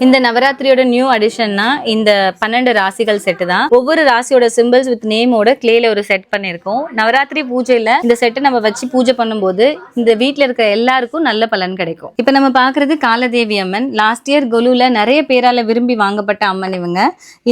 இந்த நவராத்திரியோட நியூ அடிஷன்னா இந்த 12 ராசிகள் செட்டு தான். ஒவ்வொரு ராசியோட சிம்பிள்ஸ் வித் நேமோட கிளேல ஒரு செட் பண்ணிருக்கோம். நவராத்திரி பூஜையில இந்த செட்டை நம்ம வச்சு பூஜை பண்ணும்போது இந்த வீட்டுல இருக்க எல்லாருக்கும் நல்ல பலன் கிடைக்கும். இப்ப நம்ம பாக்குறது காலதேவி அம்மன். லாஸ்ட் இயர் கொலுல நிறைய பேரால விரும்பி வாங்கப்பட்ட அம்மன் இவங்க.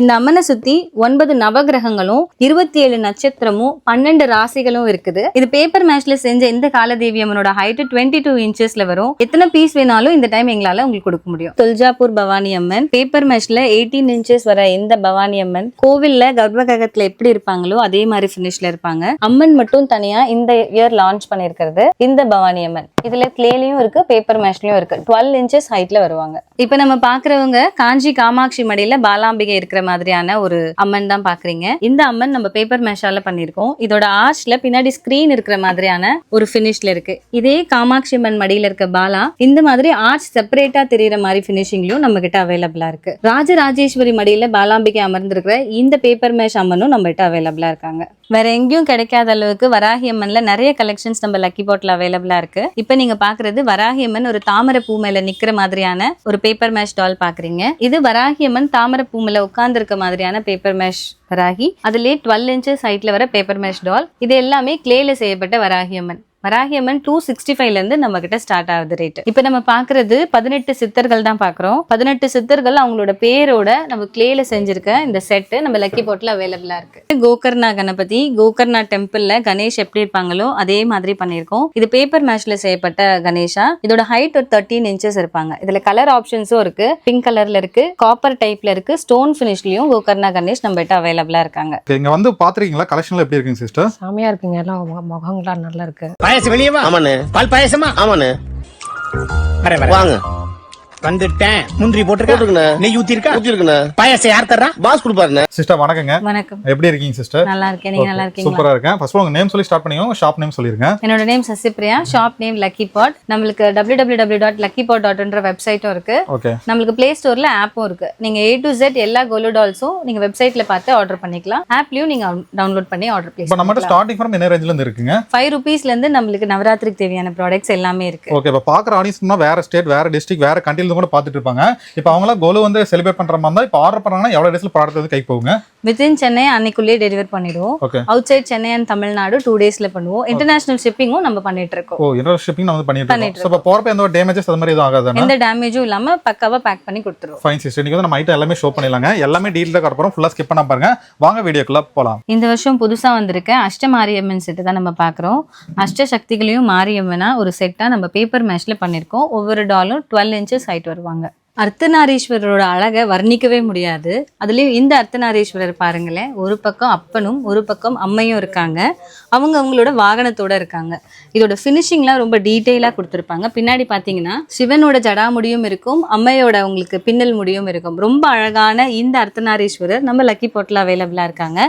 இந்த அம்மனை சுத்தி 9 நவகிரகங்களும் 27 நட்சத்திரமும் 12 ராசிகளும் இருக்குது. இது பேப்பர் மேட்ச்ல செஞ்ச இந்த காலதேவி அம்மனோட ஹைட் 22 இன்ச்சஸ்ல வரும். எத்தனை பீஸ் வேணாலும் இந்த டைம் எங்களால உங்களுக்கு கொடுக்க முடியும். துல்ஜாப்பூர் பவானி அம்மன் பேப்பர் மேஷ்ல 18 இன்ச்சஸ் வர இந்த பவானி அம்மன் கோவில்ல கர்ப்பகிரகத்துல எப்படி இருப்பாங்களோ அதே மாதிரி பினிஷ்ல இருப்பாங்க. அம்மன் மட்டும் தனியா இந்த இயர் லான்ச் பண்ணிருக்கிறது இந்த பவானி அம்மன். இதுல கிளேலயும் இருக்கு, பேப்பர் மேஷ்லயும் இருக்கு. 12 இன்ச்சஸ் ஹைட்ல வருவாங்க. இப்ப நம்ம பாக்குறவங்க காஞ்சி காமாட்சி மடியில பாலாம்பிகை இருக்கிற மாதிரியான ஒரு அம்மன் தான் பாக்குறீங்க. இந்த அம்மன் நம்ம பேப்பர் மேஷால பண்ணிருக்கோம். இதோட ஆர்ச்ல பின்னாடி ஸ்கிரீன் இருக்கிற மாதிரியான ஒரு பினிஷ்ல இருக்கு. இதே காமாட்சி அம்மன் மடியில இருக்க பாலா இந்த மாதிரி ஆர்ச் செப்பரேட்டா தெரியற மாதிரி பினிஷிங்லயும் நம்ம கிட்ட அவைலபிளா இருக்கு. ராஜராஜேஸ்வரி மடியில பாலாம்பிகை அமர்ந்திருக்கிற இந்த பேப்பர் மேஷ் அம்மனும் நம்ம கிட்ட அவைலபிளா இருக்காங்க. வேற எங்கேயும் கிடைக்காத அளவுக்கு வராகி அம்மன்ல நிறைய கலெக்ஷன்ஸ் நம்ம லக்கி பாட்ல அவைலபிளா இருக்கு. இப்ப நீங்க பாக்குறது வராகி அம்மன் ஒரு தாமரை பூ மேல நிக்கிற மாதிரியான ஒரு பேப்பர் மேஷ் டால் பாக்குறீங்க. இது வராகி அம்மன் தாமரை பூ மேல உட்கார்ந்து இருக்க மாதிரியான பேப்பர் மேஷ் வராகி. அதுலயே 12 இன்ச்சஸ் ஹைட்ல வர பேப்பர் மேஷ் டால். இது எல்லாமே கிளேல செய்யப்பட்ட வராகி அம்மன். வராகி அம்மன் 265ல இருந்து நம்ம கிட்ட ஸ்டார்ட் ஆகுது ரேட். இப்ப நம்ம பாக்குறது 18 சித்தர்கள் தான் பாக்குறோம். 18 சித்தர்கள் அவங்களோட பேரோட நம்ம கிளேல செஞ்சிருக்க இந்த செட் நம்ம லக்கி பாட்ல அவைலபிளா இருக்கு. கோகர்ணா கணபதி, கோகர்ணா டெம்பிள்ல கணேஷ் எப்படி இருப்பாங்களோ அதே மாதிரி பண்ணிருக்கோம். இது பேப்பர் மேஷ்ல செய்யப்பட்ட கணேஷா. இதோட ஹைட் ஒரு 13 இன்ச்சஸ் இருப்பாங்க. இதுல கலர் ஆப்ஷன்ஸும் இருக்கு. பிங்க் கலர்ல இருக்கு, காப்பர் டைப்ல இருக்கு, ஸ்டோன் பினிஷ்லயும் கோகர்ணா கணேஷ் நம்ம கிட்ட அவைலபிளா இருக்காங்க. இங்க வந்து பாத்துறீங்களா? கலெக்ஷன்ல எப்படி இருக்குங்க சிஸ்டர்? சாமியா இருக்குங்க. எல்லாம் முகங்களா நல்லா இருக்கு. பாயசம் வெளியவா? ஆமாண்ணே. பால் பாயசமா? ஆமாண்ணே. வாங்க வந்துட்டேன். முந்திரி போட்டுருக்கேன், நெய் ஊத்திருக்கேன். பாயசம் யார் தர்றா? பாஸ் கொடுப்பாருண்ணே. சிஸ்டர் வணக்கங்க. வணக்கம். எப்படி இருக்கீங்க சிஸ்டர்? நல்லா இருக்கேன். நீங்க நல்லா இருக்கீங்களா? சூப்பரா இருக்கேன். ஃபர்ஸ்ட் உங்க நேம் சொல்லி ஸ்டார்ட் பண்ணிக்கோங்க. ஷாப் நேம் சொல்லிருங்க. என்னோட நேம் சசிப்ரியா. ஷாப் நேம் லக்கி பாட். நம்மளுக்கு www.luckipot.in வெப்சைட்டும் இருக்கு. ஓகே. நம்மளுக்கு பிளே ஸ்டோர்ல ஆப்பும் இருக்கு. நீங்க A to Z எல்லா கோலு டால்ஸும் நீங்க வெப்சைட்ல பார்த்து ஆர்டர் பண்ணிக்கலாம். ஆப்லயும் நீங்க டவுன்லோட் பண்ணி ஆர்டர் பிளேஸ் இப்போ நம்மட்ட ஸ்டார்டிங் ஃப்ரம் என்ன ரேஞ்சில இருந்து இருக்குங்க? 5 rupeesல இருந்து நம்மளுக்கு நவராத்திரிக்கு தேவையான ப்ராடக்ட்ஸ் எல்லாமே இருக்கு. ஓகே. இப்போ பாக்குற ஆடியன்ஸ்னா வேற ஸ்டேட், வேற டிஸ்ட்ரிக்ட், வேற கண்ட்ரில இருந்து கூட பாத்துட்டு இருப்பாங்க. இப்போ அவங்கள கோலு வந்து செலிப்ரேட் பண்ற மாதிரி இருந்தா இப்போ ஆர்டர் பண்ணாங்கன்னா எவ்வளவு டேஸ்ல ப்ராடக்ட் வந்து கை போகுங்க? வித்தின் சென்னை அன்னைக்குள்ளே டெலிவர் பண்ணிடுவோம். Outside Chennai and Tamil Nadu 2 daysல பண்ணுவோம். இன்டர்நேஷனல் ஷிப்பிங்கும் நம்ம பண்ணிட்டு இருக்கோம். ஓ, இன்டர்நேஷனல் ஷிப்பிங் நம்ம பண்ணிட்டு இருக்கோம். சோ இப்போ போறப்ப எந்த டேமேஜஸ் அந்த மாதிரி எதுவும் ஆகாதானே? எந்த டேமேஜும் இல்லாம பக்காவா பேக் பண்ணி கொடுத்துருவோம். Fine sister. நீங்க வந்து நம்ம ஐட்டம் எல்லாமே ஷோ பண்ணிடலாங்க. எல்லாமே டீடைலா காட்டுறோம். ஃபுல்லா ஸ்கிப் பண்ணாம பாருங்க. வாங்க வீடியோக்குள்ள போலாம். இந்த வருஷம் புதுசா வந்திருக்க அஷ்ட மாரியம்மன் செட்டு தான் நம்ம பாக்குறோம். அஷ்ட சக்திகளையும் மாரியம்மனா ஒரு செட்டா நம்ம பேப்பர் மேஷ்ல பண்ணிருக்கோம். ஒவ்வொரு டாலும் 12 இன்ச்சஸ் ஹைட் வருவாங்க. அர்த்தநாரீஸ்வரரோட அழகை வர்ணிக்கவே முடியாது. அதுலயும் இந்த அர்த்தநாரீஸ்வரர் பாருங்களேன், ஒரு பக்கம் அப்பனும் ஒரு பக்கம் அம்மையும் இருக்காங்க. அவங்களோட வாகனத்தோட இருக்காங்க. இதோட பினிஷிங்லாம் ரொம்ப டீட்டெயிலா கொடுத்துருப்பாங்க. பின்னாடி பாத்தீங்கன்னா சிவனோட ஜடாமுடியும் இருக்கும், அம்மையோட உங்களுக்கு பின்னல் முடியும் இருக்கும். ரொம்ப அழகான இந்த அர்த்தநாரீஸ்வரர் நம்ம லக்கி பாட்ல அவைலபிளா இருக்காங்க.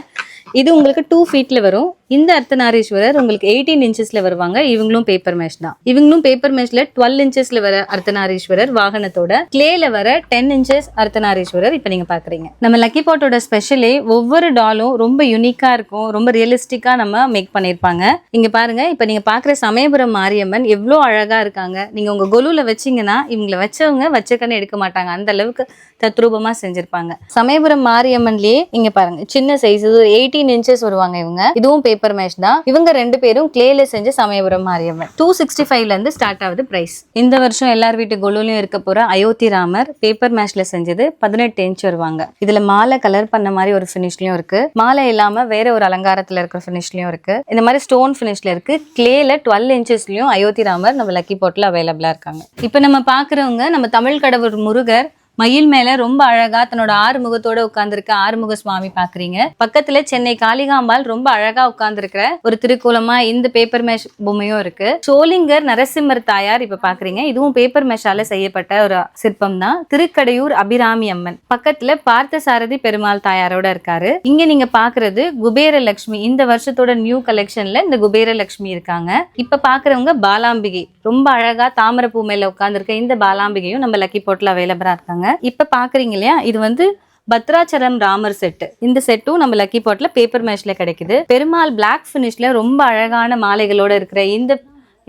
இது உங்களுக்கு 2 feetல வரும். இந்த அர்த்தநாரீஸ்வரர் உங்களுக்கு 18 இன்ச்சஸ்ல வருவாங்க. இவங்களும் பேப்பர் மேஷ் தான். இவங்களும் பேப்பர் மேஷ்ல 12 இன்ச்சஸ்ல வர அர்த்தநாரீஸ்வரர் வாகனத்தோட, கிளேல வர 10 இன்ச்சஸ் அர்த்தநாரீஸ்வரர் இப்ப நீங்க பாக்குறீங்க. நம்ம லக்கி பாட்டோட ஸ்பெஷலே ஒவ்வொரு டாலும் ரொம்ப யூனிக்கா இருக்கும், ரொம்ப ரியலிஸ்டிக்கா நம்ம மேக் பண்ணிருப்பாங்க. இங்க பாருங்க, இப்ப நீங்க பாக்குற சமயபுரம் மாரியம்மன் எவ்வளவு அழகா இருக்காங்க. நீங்க உங்க கொலுல வச்சீங்கன்னா இவங்களை வச்சவங்க வச்சக்கன்னு எடுக்க மாட்டாங்க. அந்த அளவுக்கு தத்ரூபமா செஞ்சிருப்பாங்க. சமயபுரம் மாரியம்மன்லயே இங்க பாருங்க, சின்ன சைஸ் 18 இன்ச்சஸ் வருவாங்க இவங்க. இதுவும் பேப்பர் மேஷ் தான். இவங்க 2 பேரும் கிளேல செஞ்ச சமயபுரம் மாரியம்மன். 265ல இருந்து ஸ்டார்ட் ஆகுது பிரைஸ். இந்த வருஷம் எல்லார் வீட்டு கொலுலயும் இருக்க போற அயோத்தி ராமர் பேப்பர் மேஷ்ல செஞ்சது 18 இன்ச் வருவாங்க. இதுல மாலை கலர் பண்ண மாதிரி ஒரு பினிஷ்லயும் இருக்கு, மாலை இல்லாம வேற ஒரு அலங்காரத்துல இருக்கிற பினிஷ்லயும் இருக்கு. இந்த மாதிரி ஸ்டோன் பினிஷ்ல இருக்கு. கிளேல 12 இன்ச்சஸ்லயும் அயோத்தி ராமர் நம்ம லக்கி பாட்ல அவைலபிளா இருக்காங்க. இப்ப நம்ம பாக்குறவங்க நம்ம தமிழ் கடவுள் முருகர் மயில் மேல ரொம்ப அழகா தன்னோட 6 முகத்தோட உட்கார்ந்துருக்க ஆறுமுக சுவாமி பாக்குறீங்க. பக்கத்துல சென்னை காளிகாம்பாள் ரொம்ப அழகா உட்கார்ந்துருக்கிற ஒரு திருக்கோலமா இந்த பேப்பர் மேஷ் பொம்மையும் இருக்கு. சோளிங்கர் நரசிம்மர் தாயார் இப்ப பாக்குறீங்க. இதுவும் பேப்பர் மேஷால செய்யப்பட்ட ஒரு சிற்பம் தான். திருக்கடையூர் அபிராமி அம்மன் பக்கத்துல பார்த்த சாரதி பெருமாள் தாயாரோட இருக்காரு. இங்க நீங்க பாக்குறது குபேர லட்சுமி. இந்த வருஷத்தோட நியூ கலெக்ஷன்ல இந்த குபேர லட்சுமி இருக்காங்க. இப்ப பாக்குறவங்க பாலாம்பிகை, ரொம்ப அழகா தாமரை பூ மேல உட்கார்ந்துருக்க இந்த பாலாம்பிகையும் நம்ம லக்கி பாட்ல அவைலபிளா இருக்காங்க. இப்ப பாக்குறீங்க இல்லையா, இது வந்து பத்ராச்சலம் ராமர் செட்டு. இந்த செட்டும் நம்ம லக்கி பாட்ல பேப்பர் மேஷ்ல கிடைக்குது. பெருமாள் பிளாக் பினிஷ்ல ரொம்ப அழகான மாலைகளோட இருக்கிற இந்த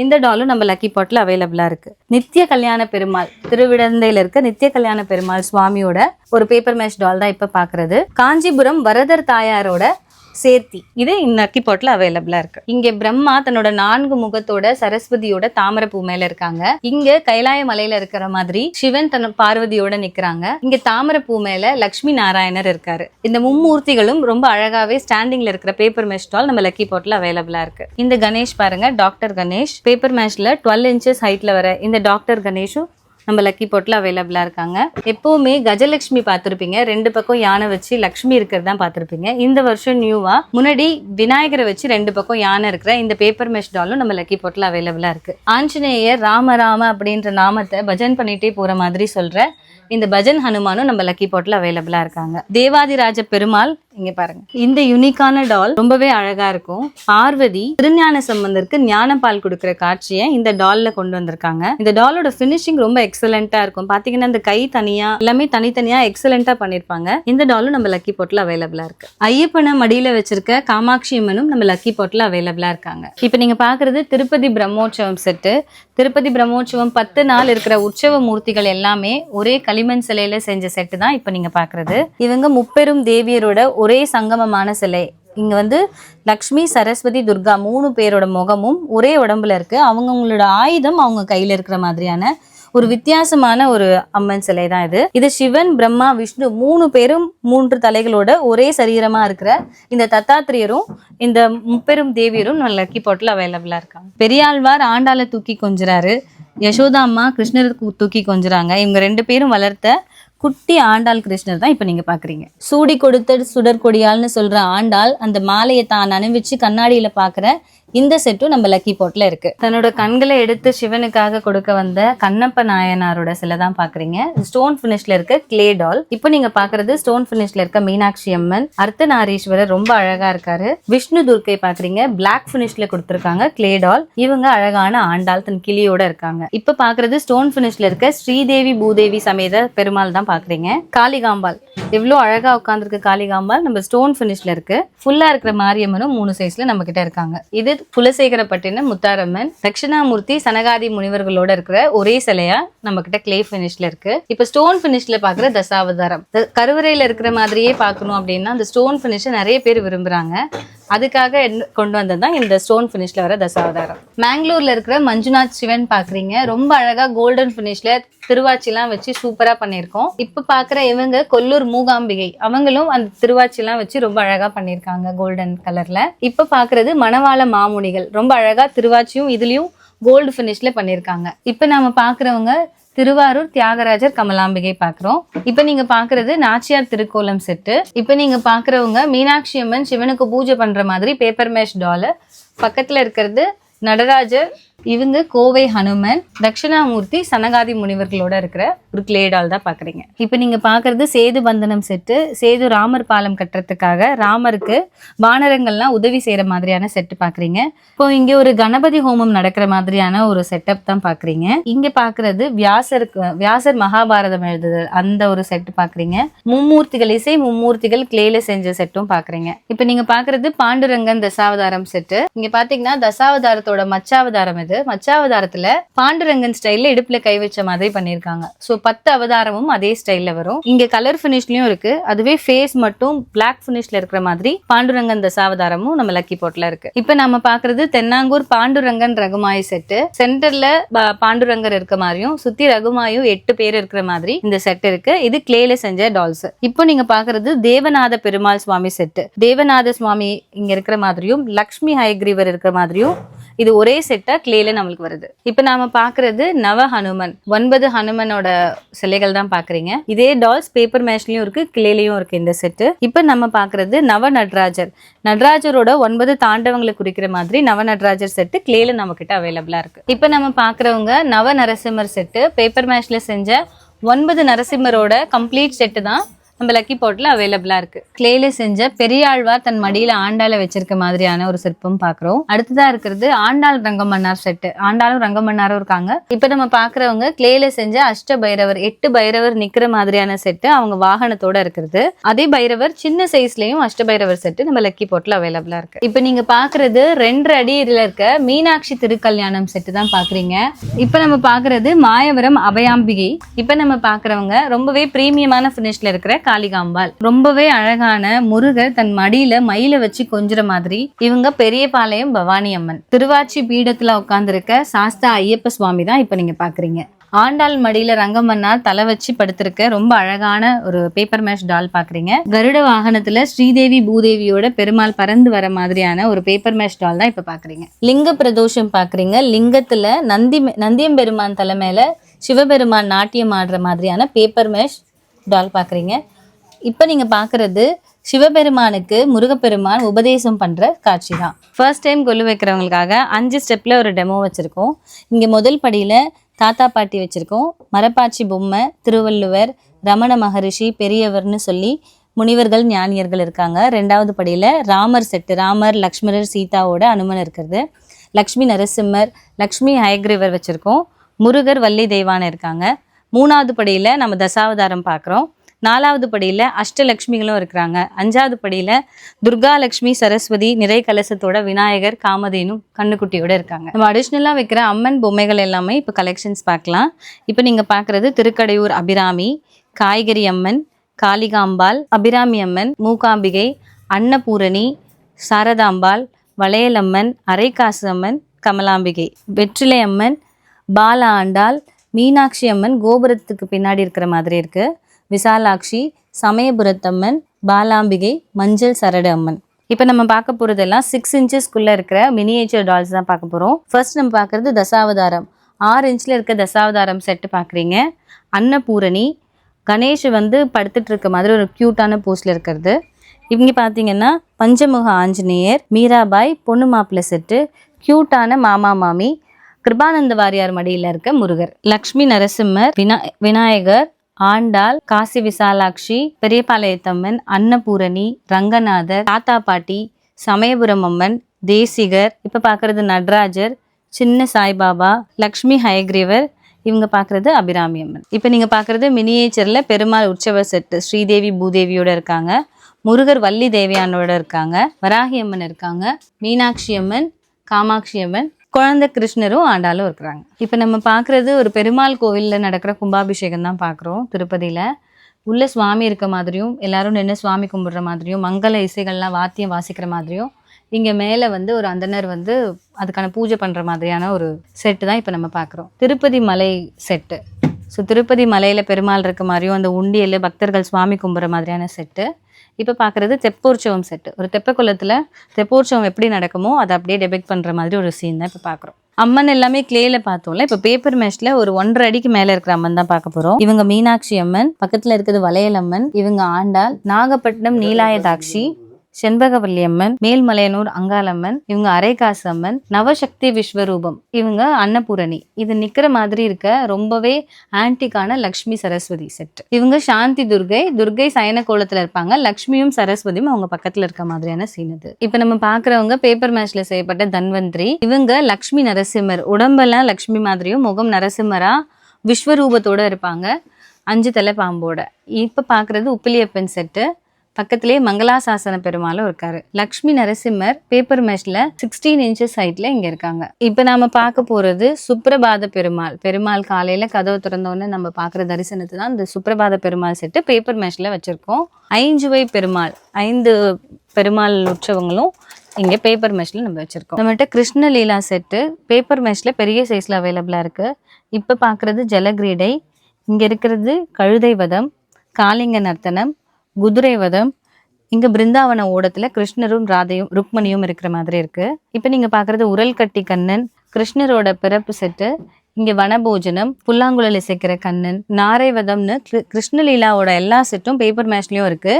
இந்த டாலும் நம்ம லக்கி பாட்ல அவைலபிளா இருக்கு. நித்திய கல்யாண பெருமாள் திருவிடந்தையில இருக்க நித்திய கல்யாண பெருமாள் சுவாமியோட ஒரு பேப்பர் மேஷ் டால் தான் இப்ப பாக்குறது. காஞ்சிபுரம் வரதர் தாயாரோட சேர்த்தி இது இந்த லக்கி பாட்ல அவைலபிளா இருக்கு. இங்க பிரம்மா தன்னோட 4 முகத்தோட சரஸ்வதியோட தாமரை பூ மேல இருக்காங்க. இங்க கைலாய மலையில இருக்கிற மாதிரி சிவன் தன் பார்வதியோட நிக்கிறாங்க. இங்க தாமரை பூ மேல லட்சுமி நாராயணர் இருக்காரு. இந்த மும்மூர்த்திகளும் ரொம்ப அழகாவே ஸ்டாண்டிங்ல இருக்கிற பேப்பர் மேஷ் டால் நம்ம லக்கி பாட்ல அவைலபிளா இருக்கு. இந்த கணேஷ் பாருங்க, டாக்டர் கணேஷ் பேப்பர் மேஷ்ல 12 inches ஹைட்ல வர இந்த டாக்டர் கணேஷும் நம்ம லக்கி பாட்ல அவைலபிளா இருக்காங்க. எப்பவுமே கஜலட்சுமி பார்த்திருப்பீங்க, 2 பக்கம் யானை வச்சு லக்ஷ்மி இருக்கிறது தான் பார்த்திருப்பீங்க. இந்த வருஷம் நியூவா முன்னாடி விநாயகரை வச்சு 2 பக்கம் யானை இருக்கிற இந்த பேப்பர் மெஷ் டாலும் நம்ம லக்கி பாட்ல அவைலபிளா இருக்கு. ஆஞ்சநேயர் ராம ராம அப்படின்ற நாமத்தை பஜன் பண்ணிட்டே போற மாதிரி சொல்ற இந்த பஜன் ஹனுமானும் நம்ம லக்கி பாட்ல அவைலபிளா இருக்காங்க. தேவாதிராஜ பெருமாள் இங்க பாருங்க, இந்த யூனிக்கான டால் ரொம்பவே அழகா இருக்கும். பார்வதி திருஞான சம்பந்தருக்கு ஞான பால் கொடுக்கிற காட்சியை இந்த டால்ல கொண்டு வந்திருக்காங்க. இந்த டாலோட பினிஷிங் ரொம்ப எக்ஸலண்டா இருக்கும். பாத்தீங்கன்னா இந்த கை தனியா எல்லாமே தனித்தனியா எக்ஸலண்டா பண்ணிருப்பாங்க. இந்த டாலும் நம்ம லக்கி பாட்ல அவைலபிளா இருக்கு. ஐயப்பனை மடியில வச்சிருக்க காமாட்சி அம்மனும் நம்ம லக்கி பாட்ல அவைலபிளா இருக்காங்க. இப்ப நீங்க பாக்குறது திருப்பதி பிரம்மோற்சவம் செட்டு. திருப்பதி பிரம்மோற்சவம் 10 நாள் இருக்கிற உற்சவ மூர்த்திகள் எல்லாமே ஒரே களிமண் சிலையில செஞ்ச செட்டு தான் இப்ப நீங்க பாக்குறது. இவங்க முப்பெரும் தேவியரோட ஒரே சங்கமமான சிலை. இங்க வந்து லக்ஷ்மி, சரஸ்வதி, துர்கா 3 பேரோட முகமும் ஒரே உடம்புல இருக்கு. அவங்களோட ஆயுதம் அவங்க கையில இருக்கிற மாதிரியான ஒரு வித்தியாசமான ஒரு அம்மன் சிலை தான் இது. இது சிவன், பிரம்மா, விஷ்ணு 3 பேரும் 3 தலைகளோட ஒரே சரீரமா இருக்கிற இந்த தத்தாத்திரியரும் இந்த முப்பெரும் தேவியரும் நம்ம லக்கி பாட்ல அவைலபிளா இருக்காங்க. பெரியாழ்வார் ஆண்டாளை தூக்கி கொஞ்சுறாரு, யசோதா அம்மா கிருஷ்ணருக்கு தூக்கி கொஞ்சுறாங்க. இவங்க 2 பேரும் வளர்த்த குட்டி ஆண்டாள் கிருஷ்ணர் தான் இப்ப நீங்க பாக்குறீங்க. சூடி கொடுத்த சுடற்கொடியால்னு சொல்ற ஆண்டாள் அந்த மாலையை தான் அணிவிச்சு கண்ணாடியில பாக்குற இந்த செட்டும் நம்ம லக்கி பாட்ல இருக்கு. தன்னோட கண்களை எடுத்து சிவனுக்காக கொடுக்க வந்த கண்ணப்ப நாயனாரோட சிலை தான் பாக்குறீங்க. ஸ்டோன் பினிஷ்ல இருக்க கிளே டால். இப்போ நீங்க பாக்குறது ஸ்டோன் பினிஷ்ல இருக்க மீனாட்சி அம்மன், அர்த்தநாரீஸ்வரர் ரொம்ப அழகா இருக்காரு. விஷ்ணு துர்க்கை பாக்குறீங்க, பிளாக் பினிஷ்ல கொடுத்திருக்காங்க கிளே டால். இவங்க அழகான ஆண்டாள் தன் கிளியோட இருக்காங்க. இப்ப பாக்குறது ஸ்டோன் பினிஷ்ல இருக்க ஸ்ரீதேவி பூதேவி சமேத பெருமாள் தான் பாக்குறீங்க. காளிகாம்பாள் எவ்வளவு அழகா உட்கார்ந்துருக்கு. காளிகாம்பாள் நம்ம ஸ்டோன் பினிஷ்ல இருக்கு. ஃபுல்லா இருக்கிற மாரியம்மனும் 3 சைஸ்ல நம்ம கிட்ட இருக்காங்க. இது குலசேகரப்பட்டினம் முத்தாரம்மன், தட்சிணாமூர்த்தி, சனகாதி முனிவர்களோட இருக்கிற ஒரே சிலையா நம்ம கிட்ட கிளே பினிஷ்ல இருக்கு. இப்ப ஸ்டோன் பினிஷ்ல பாக்குற தசாவதாரம் கருவறையில இருக்கிற மாதிரியே பார்க்கணும் அப்படின்னா அந்த ஸ்டோன் பினிஷ் நிறைய பேர் விரும்புறாங்க. அதுக்காக கொண்டு வந்ததுதான் இந்த ஸ்டோன் பினிஷ்ல வர தசாவதாரம். மேங்களூர்ல இருக்கிற மஞ்சுநாத் சிவன் பாக்குறீங்க, ரொம்ப அழகா கோல்டன் பினிஷ்ல திருவாச்சி எல்லாம் வச்சு சூப்பரா பண்ணிருக்கோம். இப்ப பாக்குற இவங்க கொல்லூர் மூகாம்பிகை, அவங்களும் அந்த திருவாச்சி எல்லாம் வச்சு ரொம்ப அழகா பண்ணிருக்காங்க கோல்டன் கலர்ல. இப்ப பாக்குறது மணவாள மாமுனிகள், ரொம்ப அழகா திருவாச்சியும் இதுலயும் கோல்டு பினிஷ்ல பண்ணிருக்காங்க. இப்ப நாம பாக்குறவங்க திருவாரூர் தியாகராஜர் கமலாம்பிகை பாக்குறோம். இப்ப நீங்க பாக்குறது நாச்சியார் திருக்கோலம் செட்டு. இப்ப நீங்க பாக்குறவங்க மீனாட்சி அம்மன் சிவனுக்கு பூஜை பண்ற மாதிரி பேப்பர் மேஷ் டால். பக்கத்துல இருக்கிறது நடராஜர், இவங்க கோவை ஹனுமன், தட்சிணாமூர்த்தி, சனகாதி முனிவர்களோட இருக்கிற ஒரு கிளே டால் தான் பாக்குறீங்க. இப்ப நீங்க பாக்குறது சேது பந்தனம் செட்டு. சேது ராமர் பாலம் கட்டுறதுக்காக ராமருக்கு வானரங்கள்லாம் உதவி செய்யற மாதிரியான செட்டு பாக்குறீங்க. இப்போ இங்க ஒரு கணபதி ஹோமம் நடக்கிற மாதிரியான ஒரு செட்டப் தான் பாக்குறீங்க. இங்க பாக்குறது வியாசர் மகாபாரதம் எழுதுதல் அந்த ஒரு செட்டு பாக்குறீங்க. மும்மூர்த்திகள் இசை மும்மூர்த்திகள் கிளேல செஞ்ச செட்டும் பாக்குறீங்க. இப்ப நீங்க பாக்குறது பாண்டுரங்கன் தசாவதாரம் செட்டு. இங்க பாத்தீங்கன்னா தசாவதாரத்தோட மச்சாவதாரம் இது. மச்சாவதாரத்துல பாண்டுரங்கன் ஸ்டைல்ல இடுப்புல கை வச்ச மாதிரி பண்ணிருக்காங்க. சோ 10 அவதாரமும் அதே ஸ்டைல்ல வரும். இங்க கலர் பினிஷ்லயும் இருக்கு. அதுவே ஃபேஸ் மட்டும் பிளாக் பினிஷ்ல இருக்கிற மாதிரி பாண்டுரங்கன் தசாவதாரமும் நம்ம லக்கி பாட்ல இருக்கு. இப்ப நம்ம பாக்குறது தென்னாங்கூர் பாண்டுரங்கன் ரகுமாயி செட்டு. சென்டர்ல பாண்டுரங்கர் இருக்க மாதிரியும் சுத்தி ரகுமாயும் 8 பேர் இருக்கிற மாதிரி இந்த செட் இருக்கு. இது கிளேல செஞ்ச டால்ஸ். இப்போ நீங்க பாக்குறது தேவநாத பெருமாள் சுவாமி செட்டு. தேவநாத சுவாமி இங்க இருக்கிற மாதிரியும் லக்ஷ்மி ஹயக்ரீவர் இருக்கிற மாதிரியும் இது ஒரே செட்டா கிளேல நம்மளுக்கு வருது. இப்ப நாம பாக்குறது நவ ஹனுமன், 9 ஹனுமனோட சிலைகள் தான் பாக்குறீங்க. இதே டால்ஸ் பேப்பர் மேஷ்லயும் இருக்கு, கிளேலயும் இருக்கு இந்த செட்டு. இப்ப நம்ம பாக்குறது நவ நடராஜர். நடராஜரோட 9 தாண்டவங்களை குறிக்கிற மாதிரி நவ நடராஜர் செட்டு கிளேல நம்ம கிட்ட அவைலபிளா இருக்கு. இப்ப நம்ம பாக்குறவங்க நவ நரசிம்மர் செட்டு. பேப்பர் மேஷ்ல செஞ்ச 9 நரசிம்மரோட கம்ப்ளீட் செட்டு தான் நம்ம லக்கி போர்ட்ல அவைலபிளா இருக்கு. கிளேல செஞ்ச பெரியாழ்வார் தன் மடியில ஆண்டாளை வச்சிருக்க மாதிரியான ஒரு சிற்பம் பாக்குறோம். அடுத்ததா இருக்கிறது ஆண்டாள் ரங்கமன்னார் செட்டு. ஆண்டாளும் ரங்கமன்னாரும் இருக்காங்க. இப்ப நம்ம பாக்குறவங்க கிளேல செஞ்ச அஷ்ட பைரவர் 8 பைரவர் நிக்கிற மாதிரியான செட்டு அவங்க வாகனத்தோட இருக்கிறது. அதே பைரவர் சின்ன சைஸ்லயும் அஷ்ட பைரவர் செட்டு நம்ம லக்கி போர்ட்ல அவைலபிளா இருக்கு. இப்ப நீங்க பாக்குறது 2 அடியில இருக்க மீனாட்சி திருக்கல்யாணம் செட்டு தான் பாக்குறீங்க. இப்ப நம்ம பாக்குறது மாயவரம் அபயாம்பிகை. இப்ப நம்ம பாக்குறவங்க ரொம்பவே பிரீமியமான பினிஷ்ல இருக்கிற காளிகாம்பாள். ரொம்பவே அழகான முருகர் தன் மடியில மயில வச்சு கொஞ்சுற மாதிரி. இவங்க பெரியபாளையம் பவானி அம்மன். திருவாச்சி பீடத்துல உட்கார்ந்துருக்க சாஸ்தா ஐயப்ப சுவாமி தான் இப்ப நீங்க பாக்குறீங்க. ஆண்டாள் மடியில ரங்கமன்னார் தலை வச்சு படுத்திருக்க ரொம்ப அழகான ஒரு பேப்பர் மேஷ் டால் பாக்குறீங்க. கருட வாகனத்துல ஸ்ரீதேவி பூதேவியோட பெருமாள் பறந்து வர மாதிரியான ஒரு பேப்பர் மேஷ் டால் தான் இப்ப பாக்குறீங்க. லிங்க பிரதோஷம் பாக்குறீங்க. லிங்கத்துல நந்தியம்பெருமான் தலை மேல சிவபெருமான் நாட்டியம் ஆடுற மாதிரியான பேப்பர் மேஷ் டால் பாக்குறீங்க. இப்ப நீங்க பாக்குறது சிவபெருமானுக்கு முருகப்பெருமான் உபதேசம் பண்ற காட்சி தான். ஃபர்ஸ்ட் டைம் கொலு வைக்கிறவங்களுக்காக 5 ஸ்டெப்ல ஒரு டெமோ வச்சிருக்கோம். இங்க முதல் படியில தாத்தா பாட்டி வச்சிருக்கோம். மரப்பாச்சி பொம்மை, திருவள்ளுவர், ரமண மகரிஷி, பெரியவர்னு சொல்லி முனிவர்கள் ஞானியர்கள் இருக்காங்க. 2வது படியில ராமர் செட்டு. ராமர், லக்ஷ்மணர், சீதாவோட அனுமன் இருக்கிறது. லக்ஷ்மி நரசிம்மர், லக்ஷ்மி ஹயக்ரீவர் வச்சிருக்கோம். முருகர், வள்ளி தெய்வானை இருக்காங்க. 3வது படியில நம்ம தசாவதாரம் பார்க்குறோம். 4வது படியில அஷ்டலக்ஷ்மிகளும் இருக்கிறாங்க. 5வது படியில துர்கா, லக்ஷ்மி, சரஸ்வதி, நிறை கலசத்தோட விநாயகர், காமதேனும் கண்ணுக்குட்டியோட இருக்காங்க. நம்ம அடிஷ்னலா வைக்கிற அம்மன் பொம்மைகள் எல்லாமே இப்போ கலெக்ஷன்ஸ் பார்க்கலாம். இப்போ நீங்க பார்க்குறது திருக்கடையூர் அபிராமி, காய்கறி அம்மன், காளிகாம்பாள், அபிராமி அம்மன், மூகாம்பிகை, அன்னபூரணி, சாரதாம்பாள், வளையலம்மன், அரைக்காசு அம்மன், கமலாம்பிகை, வெற்றிலை அம்மன், பால ஆண்டாள், மீனாட்சி அம்மன் கோபுரத்துக்கு பின்னாடி இருக்கிற மாதிரி இருக்கு. விசாலாட்சி, சமயபுரத்தம்மன், பாலாம்பிகை, மஞ்சள் சரடு அம்மன். இப்போ நம்ம பார்க்க போறதெல்லாம் 6 இன்ச்சஸ்க்குள்ள இருக்கிற மினியேச்சர் டால்ஸ் தான் பார்க்க போறோம். ஃபர்ஸ்ட் நம்ம பார்க்கறது தசாவதாரம். 6 இன்ச்ல இருக்க தசாவதாரம் செட்டு பார்க்குறீங்க. அன்னபூரணி, கணேஷ் படுத்துட்டு இருக்க மாதிரி ஒரு கியூட்டான போஸ்ட்ல இருக்கிறது. இவங்க பார்த்தீங்கன்னா பஞ்சமுக ஆஞ்சநேயர், மீராபாய், பொண்ணு மாப்பிள்ளை செட்டு, கியூட்டான மாமா மாமி, கிருபானந்த வாரியார் மடியில இருக்க முருகர், லக்ஷ்மி நரசிம்மர், விநாயகர், ஆண்டாள், காசி விசாலாட்சி, பெரியபாளையத்தம்மன், அன்னபூரணி, ரங்கநாதர், தாத்தா பாட்டி, சமயபுரம் அம்மன், தேசிகர், இப்ப பாக்குறது நடராஜர், சின்ன சாய்பாபா, லக்ஷ்மி ஹயக்ரீவர், இவங்க பாக்குறது அபிராமி அம்மன். இப்ப நீங்க பாக்குறது மினியேச்சர்ல பெருமாள் உற்சவ செட்டு. ஸ்ரீதேவி பூதேவியோட இருக்காங்க. முருகர் வள்ளி தேவியானோட இருக்காங்க. வராகி அம்மன் இருக்காங்க. மீனாட்சி அம்மன், காமாட்சி அம்மன், குழந்தை கிருஷ்ணரும் ஆண்டாலும் இருக்கிறாங்க. இப்போ நம்ம பார்க்குறது ஒரு பெருமாள் கோவிலில் நடக்கிற கும்பாபிஷேகம் தான் பார்க்குறோம். திருப்பதியில் உள்ள சுவாமி இருக்க மாதிரியும் எல்லாரும் நின்று சுவாமி கும்பிடுற மாதிரியும் மங்கள இசைகள்லாம் வாத்தியம் வாசிக்கிற மாதிரியும் இங்கே மேலே ஒரு அந்தனர் அதுக்கான பூஜை பண்ணுற மாதிரியான ஒரு செட்டு தான் இப்போ நம்ம பார்க்குறோம். திருப்பதி மலை செட்டு. ஸோ திருப்பதி மலையில் பெருமாள் இருக்க மாதிரியும் அந்த உண்டியல் பக்தர்கள் சுவாமி கும்பிட்ற மாதிரியான செட்டு. இப்போ பார்க்குறது தெப்போற்சவம் செட்டு. ஒரு தெப்ப குளத்தில் தெப்போற்சவம் எப்படி நடக்குமோ அதை அப்படியே டெபிக்ட் பண்ணுற மாதிரி ஒரு சீன் தான் இப்போ பார்க்குறோம். அம்மன் எல்லாமே கிளேல பார்த்தோம்ல. இப்போ பேப்பர் மேஷ்ல ஒரு 1.5 அடிக்கு மேலே இருக்கிற அம்மன் தான் பார்க்க போகிறோம். இவங்க மீனாட்சி அம்மன், பக்கத்தில் இருக்கிறது வளையலம்மன், இவங்க ஆண்டாள், நாகப்பட்டினம் நீலாயதாட்சி, செண்பகவல்லி அம்மன், மேல்மலையனூர் அங்காளம்மன், இவங்க அரைக்காசு அம்மன், நவசக்தி விஸ்வரூபம், இவங்க அன்னபூரணி. இது நிக்கிற மாதிரி இருக்க ரொம்பவே ஆன்டிக்கான லக்ஷ்மி சரஸ்வதி செட். இவங்க சாந்தி துர்கை. துர்கை சயன கோலத்துல இருப்பாங்க. லக்ஷ்மியும் சரஸ்வதியும் அவங்க பக்கத்துல இருக்க மாதிரியான சீன் இது. இப்ப நம்ம பாக்குறவங்க பேப்பர் மேஷ்ல செய்யப்பட்ட தன்வந்திரி. இவங்க லக்ஷ்மி நரசிம்மர். உடம்பெல்லாம் லக்ஷ்மி மாதிரியும் முகம் நரசிம்மரா விஸ்வரூபத்தோட இருப்பாங்க. 5 தலை பாம்போட. இப்ப பாக்குறது உப்பிலியப்பன் செட்டு. பக்கத்திலே மங்களாசாசன பெருமாளும் இருக்காரு. லக்ஷ்மி நரசிம்மர் பேப்பர் மேஷ்ல 16 இன்ச்சஸ் ஹைட்ல இங்க இருக்காங்க. இப்ப நாம பார்க்க போறது சுப்ரபாத பெருமாள். பெருமாள் காலையில கதவு திறந்தோன்னு நம்ம பாக்குற தரிசனத்தை தான் இந்த சுப்ரபாத பெருமாள் செட்டு பேப்பர் மேஷ்ல வச்சிருக்கோம். 5 பெருமாள், 5 பெருமாள் உற்சவங்களும் இங்க பேப்பர் மேஷ்ல நம்ம வச்சிருக்கோம். நம்மகிட்ட கிருஷ்ணலீலா செட்டு பேப்பர் மேஷ்ல பெரிய சைஸ்ல அவைலபிளா இருக்கு. இப்ப பாக்குறது ஜலகிரீடை. இங்க இருக்கிறது கழுதை வதம், காளிங்க நர்த்தனம், குதிரை வதம். இங்க பிருந்தாவன ஓடத்துல கிருஷ்ணரும் ராதையும் ருக்மணியும் இருக்கிற மாதிரி இருக்கு. இப்ப நீங்க பாக்குறது உரல் கட்டி கண்ணன், கிருஷ்ணரோட பிறப்பு செட்டு. இங்க வனபோஜனம், புல்லாங்குழல் இசைக்கிற கண்ணன், நாரைவதம்னு கிருஷ்ணலீலாவோட எல்லா செட்டும் பேப்பர் மேஷ்லயும் இருக்கு.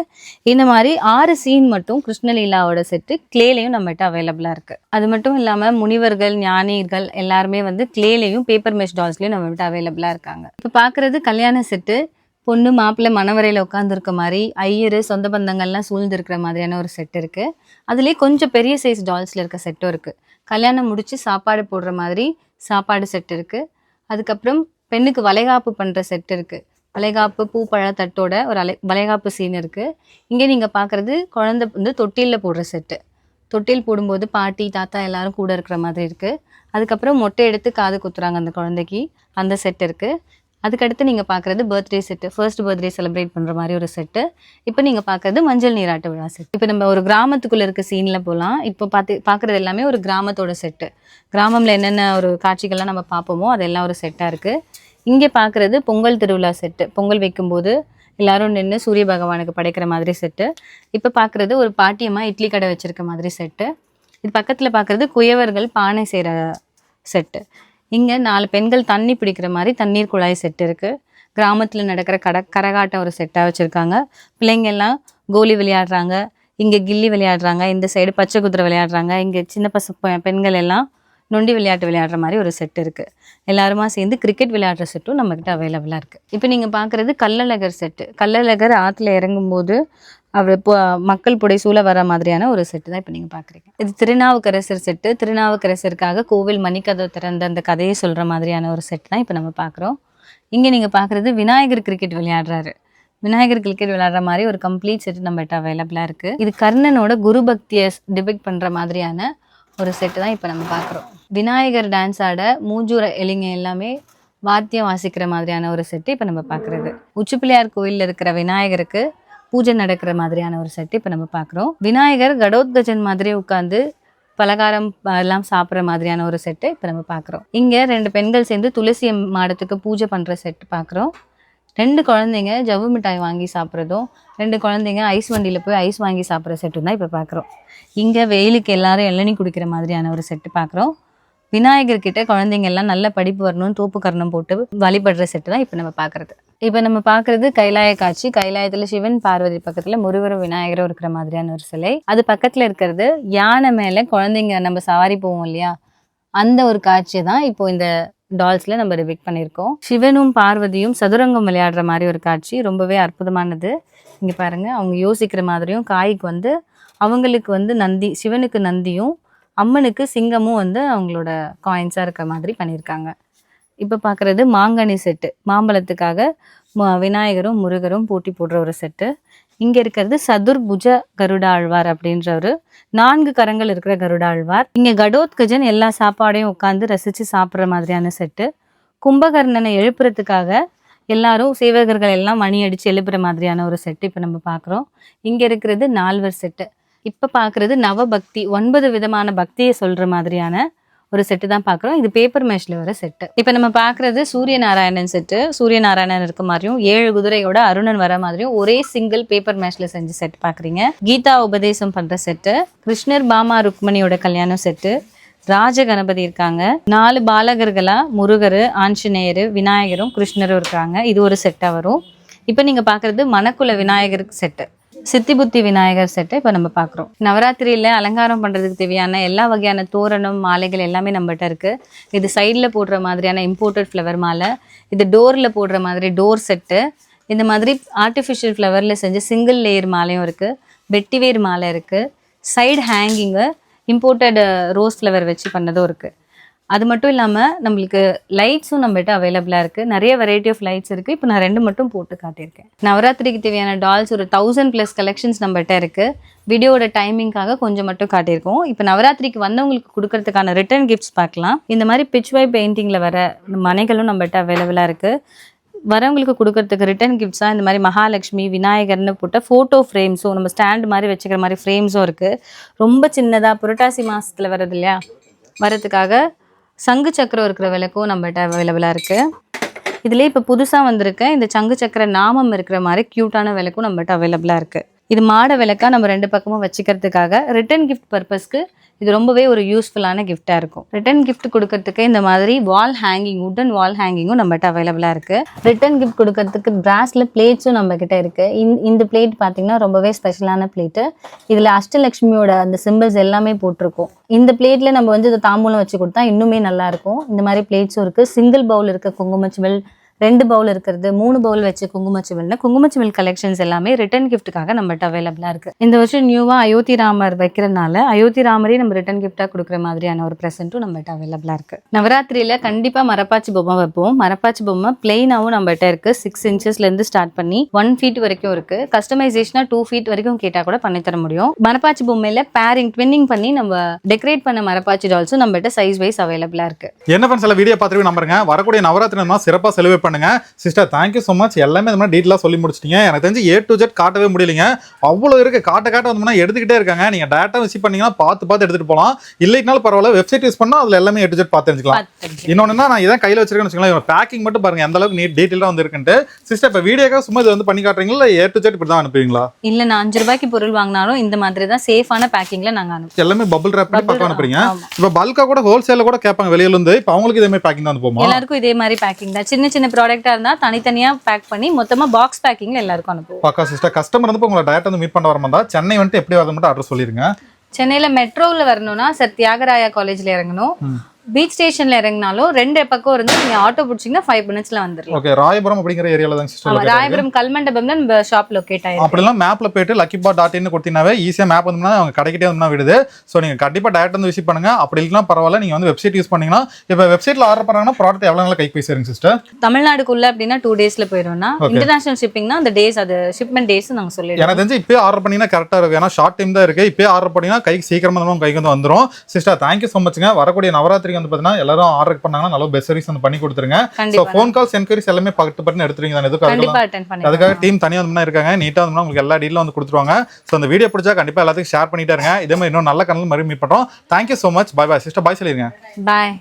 இந்த மாதிரி 6 சீன் மட்டும் கிருஷ்ணலீலாவோட செட்டு கிளேலையும் நம்மகிட்ட அவைலபிளா இருக்கு. அது மட்டும் இல்லாம முனிவர்கள் ஞானிகள் எல்லாருமே கிளேலையும் பேப்பர் மேஷ் டால்ஸ்லயும் நம்மகிட்ட அவைலபிளா இருக்காங்க. இப்ப பாக்குறது கல்யாண செட்டு. பொண்ணு மாப்பிள்ளை மணவரையில் உட்காந்துருக்க மாதிரி ஐயரு சொந்த பந்தங்கள்லாம் சூழ்ந்து இருக்கிற மாதிரியான ஒரு செட் இருக்குது. அதுலேயே கொஞ்சம் பெரிய சைஸ் டால்ஸில் இருக்க செட்டும் இருக்குது. கல்யாணம் முடித்து சாப்பாடு போடுற மாதிரி சாப்பாடு செட் இருக்குது. அதுக்கப்புறம் பெண்ணுக்கு வளைகாப்பு பண்ணுற செட் இருக்குது. வளைகாப்பு பூ பழ தட்டோட ஒரு வளைகாப்பு சீன் இருக்குது. இங்கே நீங்கள் பார்க்குறது குழந்தை வந்து தொட்டிலில் போடுற செட்டு. தொட்டில் போடும்போது பாட்டி தாத்தா எல்லாரும் கூட இருக்கிற மாதிரி இருக்குது. அதுக்கப்புறம் மொட்டை எடுத்து காது குத்துறாங்க அந்த குழந்தைக்கு, அந்த செட் இருக்குது. அதுக்கடுத்து நீங்கள் பார்க்குறது birthday set, first birthday celebrate பண்ணுற மாதிரி ஒரு செட்டு. இப்போ நீங்கள் பார்க்குறது மஞ்சள் நீராட்டு விழா செட். இப்போ நம்ம ஒரு கிராமத்துக்குள்ளே இருக்க சீனில் போகலாம். இப்போ பார்க்குறது எல்லாமே ஒரு கிராமத்தோட செட்டு. கிராமத்தில் என்னென்ன ஒரு காட்சிகள்லாம் நம்ம பார்ப்போமோ அதெல்லாம் ஒரு செட்டாக இருக்குது. இங்கே பார்க்குறது பொங்கல் திருவிழா செட்டு. பொங்கல் வைக்கும்போது எல்லாரும் நின்று சூரிய பகவானுக்கு படைக்கிற மாதிரி செட்டு. இப்போ பார்க்குறது ஒரு பாட்டியம்மா இட்லி கடை வச்சுருக்க மாதிரி செட்டு. இது பக்கத்தில் பார்க்குறது குயவர்கள் பானை செய்கிற செட்டு. இங்கே 4 பெண்கள் தண்ணி பிடிக்கிற மாதிரி தண்ணீர் குழாய் செட்டு இருக்குது. கிராமத்தில் நடக்கிற கரகாட்டம் ஒரு செட்டாக வச்சுருக்காங்க. பிள்ளைங்க எல்லாம் கோலி விளையாடுறாங்க, இங்கே கில்லி விளையாடுறாங்க, இந்த சைடு பச்சை குதிரை விளையாடுறாங்க, இங்கே சின்ன பெண்கள் எல்லாம் நொண்டி விளையாட்டு விளையாடுற மாதிரி ஒரு செட் இருக்குது. எல்லாருமா சேர்ந்து கிரிக்கெட் விளையாடுற செட்டும் நம்மக்கிட்ட அவைலபிளாக இருக்குது. இப்போ நீங்கள் பார்க்குறது கள்ளழகர் செட்டு. கள்ளழகர் ஆற்றுல இறங்கும்போது அவர் மக்கள் புடைசூழ வர மாதிரியான ஒரு செட்டு தான் இப்போ நீங்கள் பார்க்குறீங்க. இது திருநாவுக்கரசர் செட்டு. திருநாவுக்கரசருக்காக கோவில் மணிக்கதை திறந்த அந்த கதையை சொல்கிற மாதிரியான ஒரு செட் தான் இப்போ நம்ம பார்க்குறோம். இங்கே நீங்கள் பார்க்குறது விநாயகர் கிரிக்கெட் விளையாடுறாரு. விநாயகர் கிரிக்கெட் விளையாடுற மாதிரி ஒரு கம்ப்ளீட் செட்டு நம்மகிட்ட அவைலபிளாக இருக்குது. இது கர்ணனோட குரு பக்தியை டிபிக்ட் பண்ணுற மாதிரியான ஒரு செட்டு தான் இப்போ நம்ம பார்க்குறோம். விநாயகர் டான்ஸ் ஆட மூஞ்சூர எலிங்க எல்லாமே வாத்தியம் வாசிக்கிற மாதிரியான ஒரு செட்டு இப்போ நம்ம பார்க்குறது. உச்சிப்பிள்ளையார் கோயிலில் இருக்கிற விநாயகருக்கு பூஜை நடக்கிற மாதிரியான ஒரு செட்டு இப்போ நம்ம பார்க்குறோம். விநாயகர் கடோத்கஜன் மாதிரி உட்காந்து பலகாரம் எல்லாம் சாப்பிட்ற மாதிரியான ஒரு செட்டு இப்போ நம்ம பார்க்குறோம். இங்கே 2 பெண்கள் சேர்ந்து துளசி மாடத்துக்கு பூஜை பண்ணுற செட்டு பார்க்குறோம். 2 குழந்தைங்க ஜவ்வு மிட்டாய் வாங்கி சாப்பிட்றதும், 2 குழந்தைங்க ஐஸ் வண்டியில் போய் ஐஸ் வாங்கி சாப்பிட்ற செட்டும் தான் இப்போ பார்க்குறோம். இங்கே வெயிலுக்கு எல்லாரும் இளநீ குடிக்கிற மாதிரியான ஒரு செட்டு பார்க்குறோம். விநாயகர்கிட்ட குழந்தைங்க எல்லாம் நல்ல படிப்பு வரணும்னு தோப்பு கர்ணம் போட்டு வழிபடுற செட்டு தான் இப்போ நம்ம பார்க்குறது. இப்போ நம்ம பார்க்குறது கைலாய காட்சி. கைலாயத்தில் சிவன் பார்வதி பக்கத்தில் முருகரும் விநாயகரும் இருக்கிற மாதிரியான ஒரு சிலை. அது பக்கத்தில் இருக்கிறது யானை மேலே குழந்தைங்க நம்ம சவாரி போவோம் இல்லையா, அந்த ஒரு காட்சியை தான் இப்போ இந்த டால்ஸில் நம்ம ரிபிக் பண்ணியிருக்கோம். சிவனும் பார்வதியும் சதுரங்கம் விளையாடுற மாதிரி ஒரு காட்சி ரொம்பவே அற்புதமானது. இங்கே பாருங்கள், அவங்க யோசிக்கிற மாதிரியும் காய்க்கு வந்து அவங்களுக்கு வந்து நந்தி, சிவனுக்கு நந்தியும் அம்மனுக்கு சிங்கமும் வந்து அவங்களோட காயின்ஸாக இருக்கிற மாதிரி பண்ணியிருக்காங்க. இப்போ பார்க்குறது மாங்கனி செட்டு. மாம்பழத்துக்காக விநாயகரும் முருகரும் போட்டி போடுற ஒரு செட்டு. இங்கே இருக்கிறது சதுர்புஜ கருடாழ்வார் அப்படின்ற ஒரு 4 கரங்கள் இருக்கிற கருடாழ்வார். இங்கே கடோத்கஜன் எல்லா சாப்பாடையும் உட்காந்து ரசித்து சாப்பிட்ற மாதிரியான செட்டு. கும்பகர்ணனை எழுப்புறதுக்காக எல்லாரும் சேவகர்கள் எல்லாம் மணி அடித்து எழுப்புற மாதிரியான ஒரு செட்டு இப்போ நம்ம பார்க்குறோம். இங்கே இருக்கிறது 4 செட்டு. இப்போ பார்க்குறது நவபக்தி, 9 விதமான பக்தியை சொல்கிற மாதிரியான ஒரு செட்டு தான் பார்க்குறோம். இது பேப்பர் மேஷில் வர செட்டு. இப்போ நம்ம பார்க்குறது சூரியநாராயணன் செட்டு. சூரியநாராயணன் இருக்க மாதிரியும் 7 குதிரையோட அருணன் வர மாதிரியும் ஒரே சிங்கிள் பேப்பர் மேஷில் செஞ்ச செட் பார்க்குறீங்க. கீதா உபதேசம் பண்ணுற செட்டு. கிருஷ்ணர் பாமா ருக்மணியோட கல்யாணம் செட்டு. ராஜ கணபதி இருக்காங்க. 4 பாலகர்களா முருகர், ஆஞ்சநேயர், விநாயகரும் கிருஷ்ணரும் இருக்காங்க. இது ஒரு செட்டாக வரும். இப்போ நீங்கள் பார்க்குறது மணக்குல விநாயகர் செட்டு, சித்தி புத்தி விநாயகர் செட்டை இப்போ நம்ம பார்க்குறோம். நவராத்திரியில் அலங்காரம் பண்ணுறதுக்கு தேவையான எல்லா வகையான தோரணம் மாலைகள் எல்லாமே நம்மகிட்ட இருக்குது. இது சைடில் போடுற மாதிரியான இம்போர்ட்டட் ஃப்ளவர் மாலை, இது டோரில் போடுற மாதிரி டோர் செட்டு, இந்த மாதிரி ஆர்டிஃபிஷியல் ஃப்ளவரில் செஞ்ச சிங்கிள் லேயர் மாலையும் இருக்குது, வெட்டிவேர் மாலை இருக்குது, side hanging imported rose flower வச்சு பண்ணதும் இருக்குது. அது மட்டும் இல்லாமல் நம்மளுக்கு லைட்ஸும் நம்மகிட்ட அவைலபிளாக இருக்குது. நிறைய வெரைட்டி ஆஃப் லைட்ஸ் இருக்குது. இப்போ நான் 2 மட்டும் போட்டு காட்டியிருக்கேன். நவராத்திரிக்கு தேவையான டால்ஸ் ஒரு 1000+ கலெக்ஷன்ஸ் நம்மகிட்ட இருக்குது. வீடியோட டைமிங்காக கொஞ்சம் மட்டும் காட்டியிருக்கோம். இப்போ நவராத்திரிக்கு வந்தவங்களுக்கு கொடுக்கறதுக்கான ரிட்டர்ன் கிஃப்ட்ஸ் பார்க்கலாம். இந்த மாதிரி பிச்வாய் பெயிண்டிங்கில் வர மனைகளும் நம்மகிட்ட அவைலபிளாக இருக்குது. வரவங்களுக்கு கொடுக்கறதுக்கு ரிட்டர்ன் கிஃப்ட்ஸாக இந்த மாதிரி மகாலட்சுமி விநாயகர்னு போட்ட ஃபோட்டோ ஃப்ரேம்ஸும், நம்ம ஸ்டாண்ட் மாதிரி வச்சுக்கிற மாதிரி ஃப்ரேம்ஸும் இருக்குது. ரொம்ப சின்னதாக புரட்டாசி மாதத்தில் வர்றது இல்லையா, வரதுக்காக சங்கு சக்கரம் இருக்கிற விளக்கும் நம்மகிட்ட அவைலபிளாக இருக்குது. இதிலே இப்போ புதுசாக வந்திருக்க இந்த சங்கு சக்கர நாமம் இருக்கிற மாதிரி க்யூட்டான விளக்கும் நம்மகிட்ட அவைலபிளாக இருக்குது. இது மாட விளக்கா நம்ம 2 பக்கமும் வச்சுக்கிறதுக்காக ரிட்டர்ன் கிஃப்ட் பர்பஸ்க்கு இது ரொம்பவே ஒரு யூஸ்ஃபுல்லான கிஃப்டாக இருக்கும். ரிட்டர்ன் கிஃப்ட் கொடுக்கறதுக்கு இந்த மாதிரி வால் ஹேங்கிங், உட்டன் வால் ஹேங்கிங்கும் நம்மகிட்ட அவைலபிளாக இருக்குது. ரிட்டர்ன் கிஃப்ட் கொடுக்கறதுக்கு பிராஸில் பிளேட்ஸும் நம்மக்கிட்ட இருக்குது. இந்த பிளேட் பார்த்திங்கன்னா ரொம்பவே ஸ்பெஷலான பிளேட்டு. இதில் அஷ்டலக்ஷ்மியோட அந்த சிம்பிள்ஸ் எல்லாமே போட்டிருக்கோம். இந்த பிளேட்டில் நம்ம வந்து இதை தாம்பூலம் வச்சு கொடுத்தா இன்னுமே நல்லாயிருக்கும். இந்த மாதிரி பிளேட்ஸும் இருக்குது. சிங்கிள் பவுல் இருக்க குங்குமச்சிமிழ் 2 பவுல் இருக்கிறது, 3 பவுல் வச்ச குங்குமச்சிமில் கலெக்ஷன்ஸ் எல்லாமே ரிட்டர்ன் கிஃப்ட்டுக்காக நம்மகிட்ட அவைலபிளா இருக்கு. இந்த வருஷம் நியூவா அயோத்தி ராமர் வைக்கிறதுனால அயோத்தி ராமரே நம்ம ரிட்டர்ன் கிஃப்டா கொடுக்குற மாதிரியான ஒரு ப்ரெசென்ட்டும் நம்மகிட்ட அவைலபிளா இருக்கு. நவராத்திரியில கண்டிப்பா மரப்பாச்சி பொம்மை வைப்போம். மரப்பாச்சி பொம்மை பிளெயினாவும் நம்மகிட்ட இருக்கு. 6 இன்ச்சஸ்ல இருந்து ஸ்டார்ட் பண்ணி 1 feet வரைக்கும் இருக்கு. கஸ்டமைசேஷனா 2 feet வரைக்கும் கேட்டா கூட பண்ணி தர முடியும். மரப்பாச்சி பொம்மையில பேரிங் ட்வின்னிங் பண்ணி நம்ம டெக்கரேட் பண்ண மரப்பாச்சி டால்ஸும் நம்மகிட்ட சைஸ் வைஸ் அவைலபிளா இருக்கு. என்ன ஃப்ரெண்ட்ஸ் எல்லாம் வீடியோ பார்த்துட்டு நம்புறேங்க. வரக்கூடிய நவராத்திரி நம்ம சிறப்பாக செலிப்ரேட் பண்ணுங்க. Sister thank you so much. எல்லாமே இந்த மாதிரி டீட்டெயிலாக சொல்லி முடிச்சிட்டீங்க. எனக்கு தெரிஞ்சு A to Z காட்டவே முடியலைங்க. அவ்வளோ இருக்கு. காட்ட வந்தோம்னா எடுத்துக்கிட்டே இருக்காங்க. நீங்க டேரக்டா விசிட் பண்ணீங்கன்னா பார்த்து எடுத்துட்டு போகலாம். இல்லைனாலும் பரவாயில்ல, வெப்சைட் யூஸ் பண்ணா அதுல எல்லாமே A to Z பார்த்து தெரிஞ்சுக்கலாம். இன்னொன்னு நான் இதான் கையில வச்சிருக்கேன்னு வச்சுக்கோங்களேன். பேக்கிங் மட்டும் பாருங்க எந்த அளவுக்கு நீட் டீட்டெயிலாக வந்து இருக்குன்ட்டு. சிஸ்டர் இப்போ வீடியோக்காக சும்மா இது வந்து பண்ணி காட்டுறீங்களா, இல்லை A to Z இப்படி தான் அனுப்புவீங்களா? இல்ல, நான் 5 ரூபாய்க்கு பொருள் வாங்கினாலும் இந்த மாதிரி தான் சேஃபான பேக்கிங்ல நாங்க அனுப்புவோம். எல்லாமே பபிள் ரேப் பண்ணி பக்கம் அனுப்புறீங்க. இப்போ பல்கா கூட ஹோல்சேல்ல கூட கேட்பாங்க வெளியில இருந்து. இப்போ அவங்களுக்கு இதே மாதிரி பேக்கிங் தான் போமா? எல்லாருக்கும் இதே மாதிரி பேக்கிங் தான். சின்ன ப்ராடக்ட்டா இருந்தா தனித்தனியா பேக் பண்ணி மொத்தமா பாக்ஸ் பேக்கிங்ல எல்லாருக்கும் அனுப்புவோம். பக்கா சிஸ்டர். கஸ்டமர் வந்து உங்களை டைரக்டா வந்து மீட் பண்ண வரமாட்டா, சென்னை வந்துட்டு எப்படி வரது மட்டும் அட்ரஸ் சொல்லிருங்க. சென்னையில மெட்ரோல வரணும்னா சார் தியாகராயா காலேஜ்ல இறங்கணும். பீச் ஸ்டேஷன்ல இறங்கினாலும் 2 பக்கம் இருந்து நீங்க ஆட்டோ பிடிச்சீங்கன்னா 5 minutesல வந்துடலாம். ஓகே, ராயபுரம் அப்படிங்கிற ஏரியால தான் சிஸ்டர். ராயபுரம் கல்மண்டபம் தான் நம்ம ஷாப் லொகேட் ஆயிருக்கு. அப்படிலாம் மேப்ல போயிட்டு luckybar.in கொடுத்தீங்கன்னாவே ஈஸியா மேப் வந்து அவங்க கடைக்கிட்டே வந்து விடுது. ஸோ நீங்க கண்டிப்பா டேரக்ட் வந்து விசிட் பண்ணுங்க. அப்படி இல்லைன்னா பரவாயில்ல, நீங்க வந்து வெப்சைட் யூஸ் பண்ணீங்கன்னா இப்போ வெப்சைட்ல ஆர்டர் பண்ணாங்கன்னா ப்ராடக்ட் எவ்வளவு நாள் கைக்கு போய் சேருங்க சிஸ்டர்? தமிழ்நாடுக்குள்ள அப்படின்னா 2 daysல போயிடும்னா, இன்டர்நேஷனல் ஷிப்பிங்னா அந்த டேஸ் அது ஷிப்மெண்ட் டேஸ் நாங்க சொல்லிடுவோம். எனக்கு தெரிஞ்சு இப்போ ஆர்டர் பண்ணீங்கன்னா கரெக்டா இருக்கும். ஏன்னா ஷார்ட் டைம் தான் இருக்கு. இப்போ ஆர்டர் பண்ணீங்கன்னா கைக்கு சீக்கிரமா நம்ம கைக்கு வந்து வந்துரும். சிஸ்டர் தேங்க்யூ ஸோ மச்ங்க. வரக்கூடிய நவராத்திரிக்கு வந்து பாத்தீங்கன்னா எல்லாரும் ஆர்டர் பண்ணாங்கன்னா நல்ல பெஸ்ட் சர்வீஸ் வந்து பண்ணி கொடுத்துருங்க. சோ ஃபோன் கால்ஸ் என்கொயரிஸ் எல்லாமே பட்டு எடுத்துறீங்க தானே? அதுக்காக டீம் தனியா வந்து இருக்காங்க. நீட்டா வந்து உங்களுக்கு எல்லா டீலும் வந்து கொடுத்துருவாங்க. சோ இந்த வீடியோ பிடிச்சா கண்டிப்பா எல்லாத்துக்கும் ஷேர் பண்ணிட்டே இருங்க. இதே மாதிரி இன்னும் நல்ல கனல் மாதிரி மீட் பண்றோம். Thank you so much. Bye bye sister. Bye சொல்லிருங்க. பாய்.